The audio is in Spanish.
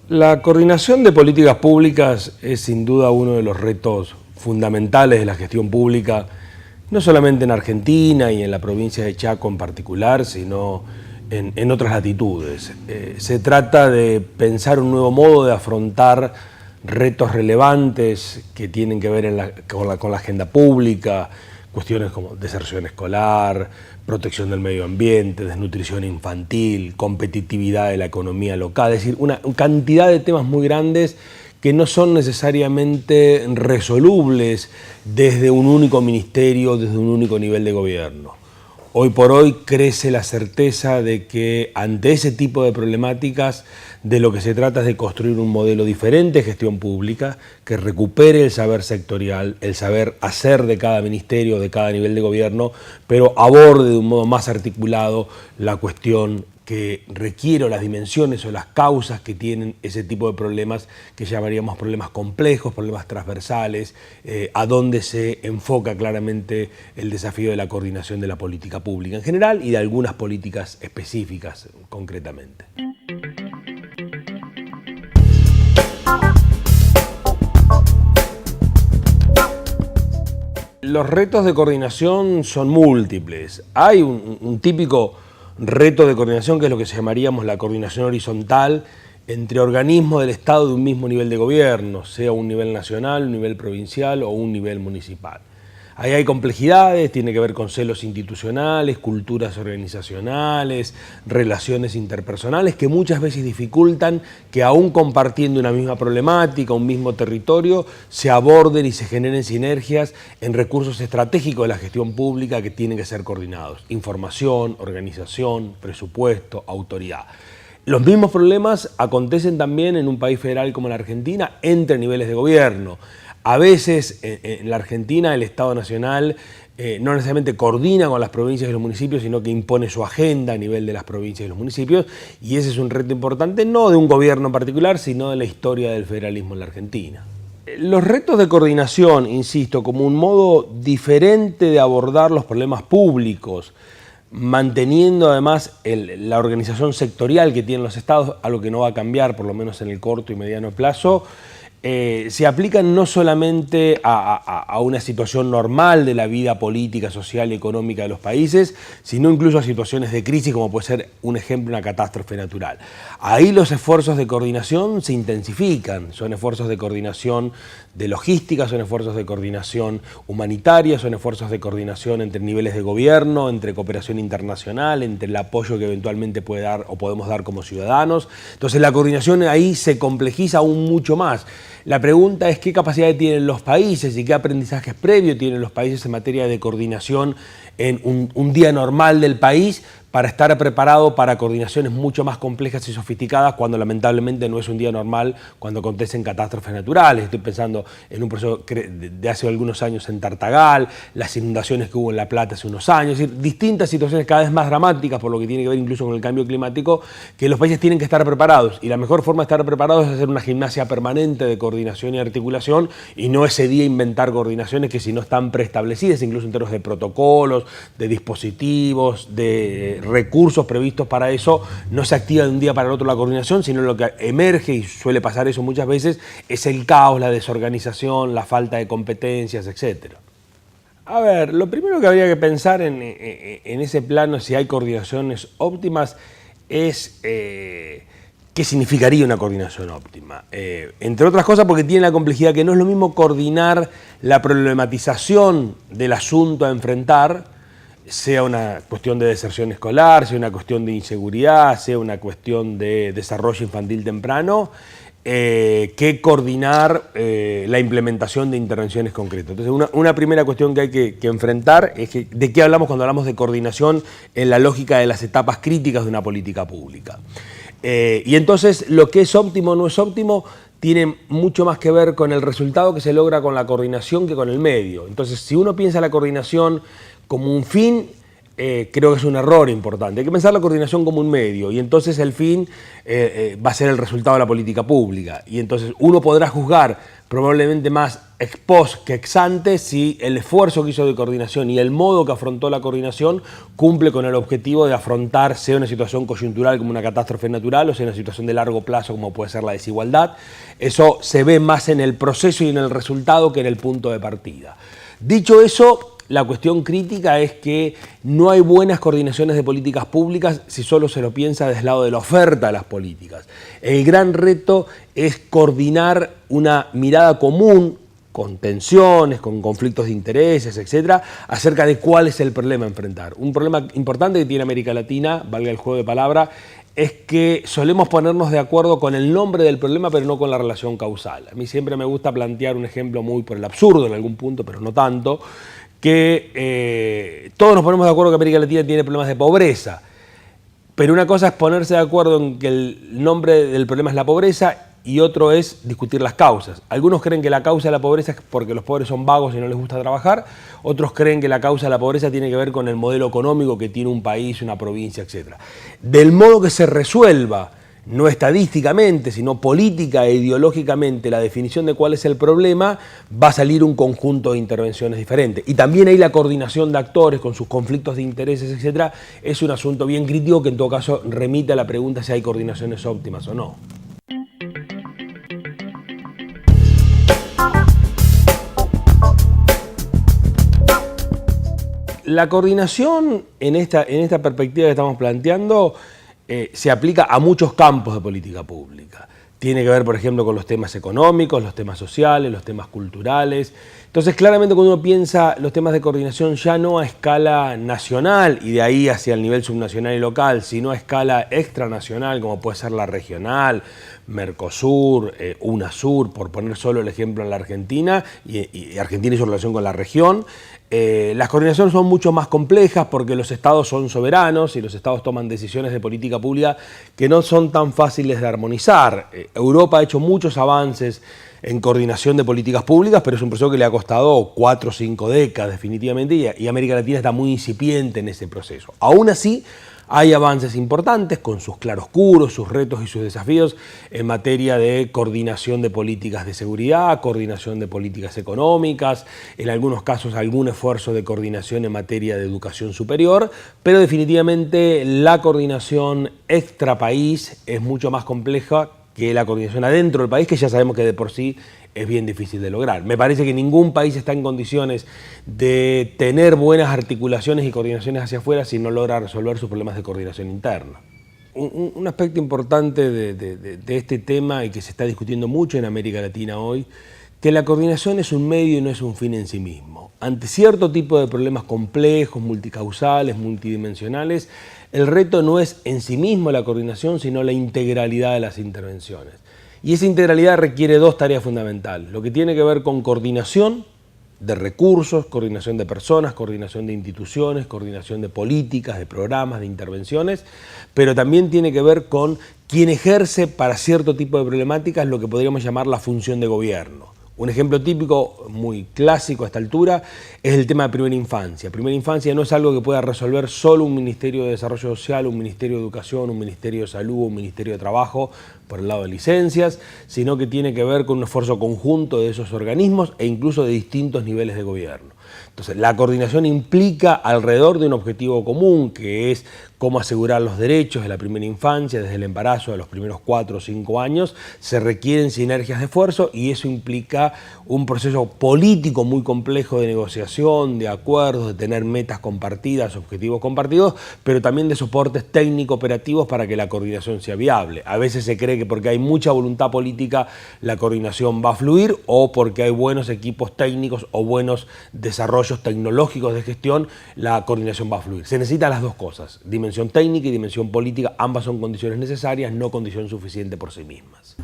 La coordinación de políticas públicas es sin duda uno de los retos fundamentales de la gestión pública, no solamente en Argentina y en la provincia de Chaco en particular, sino en otras latitudes. Se trata de pensar un nuevo modo de afrontar retos relevantes que tienen que ver con la agenda pública, cuestiones como deserción escolar, protección del medio ambiente, desnutrición infantil, competitividad de la economía local, es decir, una cantidad de temas muy grandes que no son necesariamente resolubles desde un único ministerio, desde un único nivel de gobierno. Hoy por hoy crece la certeza de que ante ese tipo de problemáticas de lo que se trata es de construir un modelo diferente de gestión pública que recupere el saber sectorial, el saber hacer de cada ministerio, de cada nivel de gobierno, pero aborde de un modo más articulado la cuestión que requiere las dimensiones o las causas que tienen ese tipo de problemas que llamaríamos problemas complejos, problemas transversales, a donde se enfoca claramente el desafío de la coordinación de la política pública en general y de algunas políticas específicas concretamente. Los retos de coordinación son múltiples. Hay un típico reto de coordinación que es lo que llamaríamos la coordinación horizontal entre organismos del Estado de un mismo nivel de gobierno, sea un nivel nacional, un nivel provincial o un nivel municipal. Ahí hay complejidades, tiene que ver con celos institucionales, culturas organizacionales, relaciones interpersonales que muchas veces dificultan que aún compartiendo una misma problemática, un mismo territorio, se aborden y se generen sinergias en recursos estratégicos de la gestión pública que tienen que ser coordinados. Información, organización, presupuesto, autoridad. Los mismos problemas acontecen también en un país federal como la Argentina entre niveles de gobierno. A veces en la Argentina el Estado Nacional no necesariamente coordina con las provincias y los municipios, sino que impone su agenda a nivel de las provincias y los municipios, y ese es un reto importante no de un gobierno en particular, sino de la historia del federalismo en la Argentina. Los retos de coordinación, insisto, como un modo diferente de abordar los problemas públicos, manteniendo además la organización sectorial que tienen los estados, algo que no va a cambiar por lo menos en el corto y mediano plazo, se aplican no solamente a una situación normal de la vida política, social y económica de los países, sino incluso a situaciones de crisis como puede ser un ejemplo una catástrofe natural. Ahí los esfuerzos de coordinación se intensifican, son esfuerzos de coordinación de logística, son esfuerzos de coordinación humanitaria, son esfuerzos de coordinación entre niveles de gobierno, entre cooperación internacional, entre el apoyo que eventualmente puede dar o podemos dar como ciudadanos. Entonces la coordinación ahí se complejiza aún mucho más. La pregunta es qué capacidades tienen los países y qué aprendizajes previos tienen los países en materia de coordinación en un día normal del país para estar preparado para coordinaciones mucho más complejas y sofisticadas cuando lamentablemente no es un día normal, cuando acontecen catástrofes naturales. Estoy pensando en un proceso de hace algunos años en Tartagal, las inundaciones que hubo en La Plata hace unos años, es decir, distintas situaciones cada vez más dramáticas por lo que tiene que ver incluso con el cambio climático, que los países tienen que estar preparados. Y la mejor forma de estar preparados es hacer una gimnasia permanente de coordinación y articulación y no ese día inventar coordinaciones que si no están preestablecidas, incluso en términos de protocolos, de dispositivos, de recursos previstos para eso, no se activa de un día para el otro la coordinación, sino lo que emerge, y suele pasar eso muchas veces, es el caos, la desorganización, la falta de competencias, etc. A ver, lo primero que habría que pensar en ese plano, si hay coordinaciones óptimas, es qué significaría una coordinación óptima. Entre otras cosas porque tiene la complejidad que no es lo mismo coordinar la problematización del asunto a enfrentar, sea una cuestión de deserción escolar, sea una cuestión de inseguridad, sea una cuestión de desarrollo infantil temprano, que coordinar la implementación de intervenciones concretas. Entonces, una primera cuestión que hay que enfrentar es de qué hablamos cuando hablamos de coordinación en la lógica de las etapas críticas de una política pública. Y entonces, lo que es óptimo o no es óptimo tiene mucho más que ver con el resultado que se logra con la coordinación que con el medio. Entonces, si uno piensa la coordinación como un fin, creo que es un error importante. Hay que pensar la coordinación como un medio y entonces el fin va a ser el resultado de la política pública. Y entonces uno podrá juzgar probablemente más ex post que ex ante si el esfuerzo que hizo de coordinación y el modo que afrontó la coordinación cumple con el objetivo de afrontar sea una situación coyuntural como una catástrofe natural o sea una situación de largo plazo como puede ser la desigualdad. Eso se ve más en el proceso y en el resultado que en el punto de partida. Dicho eso, la cuestión crítica es que no hay buenas coordinaciones de políticas públicas si solo se lo piensa desde el lado de la oferta de las políticas. El gran reto es coordinar una mirada común, con tensiones, con conflictos de intereses, etcétera, acerca de cuál es el problema a enfrentar. Un problema importante que tiene América Latina, valga el juego de palabra, es que solemos ponernos de acuerdo con el nombre del problema, pero no con la relación causal. A mí siempre me gusta plantear un ejemplo muy por el absurdo en algún punto, pero no tanto, que todos nos ponemos de acuerdo que América Latina tiene problemas de pobreza, pero una cosa es ponerse de acuerdo en que el nombre del problema es la pobreza y otro es discutir las causas. Algunos creen que la causa de la pobreza es porque los pobres son vagos y no les gusta trabajar, otros creen que la causa de la pobreza tiene que ver con el modelo económico que tiene un país, una provincia, etc. Del modo que se resuelva, no estadísticamente, sino política e ideológicamente, la definición de cuál es el problema, va a salir un conjunto de intervenciones diferentes. Y también ahí la coordinación de actores con sus conflictos de intereses, etcétera, es un asunto bien crítico que en todo caso remite a la pregunta si hay coordinaciones óptimas o no. La coordinación en esta perspectiva que estamos planteando se aplica a muchos campos de política pública. Tiene que ver, por ejemplo, con los temas económicos, los temas sociales, los temas culturales. Entonces, claramente cuando uno piensa los temas de coordinación ya no a escala nacional y de ahí hacia el nivel subnacional y local, sino a escala extranacional, como puede ser la regional, Mercosur, UNASUR, por poner solo el ejemplo en la Argentina, y Argentina y su relación con la región. Las coordinaciones son mucho más complejas porque los estados son soberanos y los estados toman decisiones de política pública que no son tan fáciles de armonizar. Europa ha hecho muchos avances en coordinación de políticas públicas, pero es un proceso que le ha costado 4 o 5 décadas definitivamente y América Latina está muy incipiente en ese proceso. Aún así, hay avances importantes con sus claroscuros, sus retos y sus desafíos en materia de coordinación de políticas de seguridad, coordinación de políticas económicas, en algunos casos algún esfuerzo de coordinación en materia de educación superior, pero definitivamente la coordinación extrapaís es mucho más compleja que la coordinación adentro del país, que ya sabemos que de por sí es bien difícil de lograr. Me parece que ningún país está en condiciones de tener buenas articulaciones y coordinaciones hacia afuera si no logra resolver sus problemas de coordinación interna. Un aspecto importante de este tema y que se está discutiendo mucho en América Latina hoy, que la coordinación es un medio y no es un fin en sí mismo. Ante cierto tipo de problemas complejos, multicausales, multidimensionales, el reto no es en sí mismo la coordinación, sino la integralidad de las intervenciones. Y esa integralidad requiere 2 tareas fundamentales, lo que tiene que ver con coordinación de recursos, coordinación de personas, coordinación de instituciones, coordinación de políticas, de programas, de intervenciones, pero también tiene que ver con quien ejerce para cierto tipo de problemáticas lo que podríamos llamar la función de gobierno. Un ejemplo típico, muy clásico a esta altura, es el tema de primera infancia. Primera infancia no es algo que pueda resolver solo un Ministerio de Desarrollo Social, un Ministerio de Educación, un Ministerio de Salud, un Ministerio de Trabajo, por el lado de licencias, sino que tiene que ver con un esfuerzo conjunto de esos organismos e incluso de distintos niveles de gobierno. Entonces, la coordinación implica alrededor de un objetivo común, que es cómo asegurar los derechos de la primera infancia, desde el embarazo de los primeros 4 o 5 años, se requieren sinergias de esfuerzo y eso implica un proceso político muy complejo de negociación, de acuerdos, de tener metas compartidas, objetivos compartidos, pero también de soportes técnico-operativos para que la coordinación sea viable. A veces se cree que porque hay mucha voluntad política la coordinación va a fluir o porque hay buenos equipos técnicos o buenos desarrollos tecnológicos de gestión, la coordinación va a fluir. Se necesitan las 2 cosas, dimensión técnica y dimensión política, ambas son condiciones necesarias, no condición suficiente por sí mismas.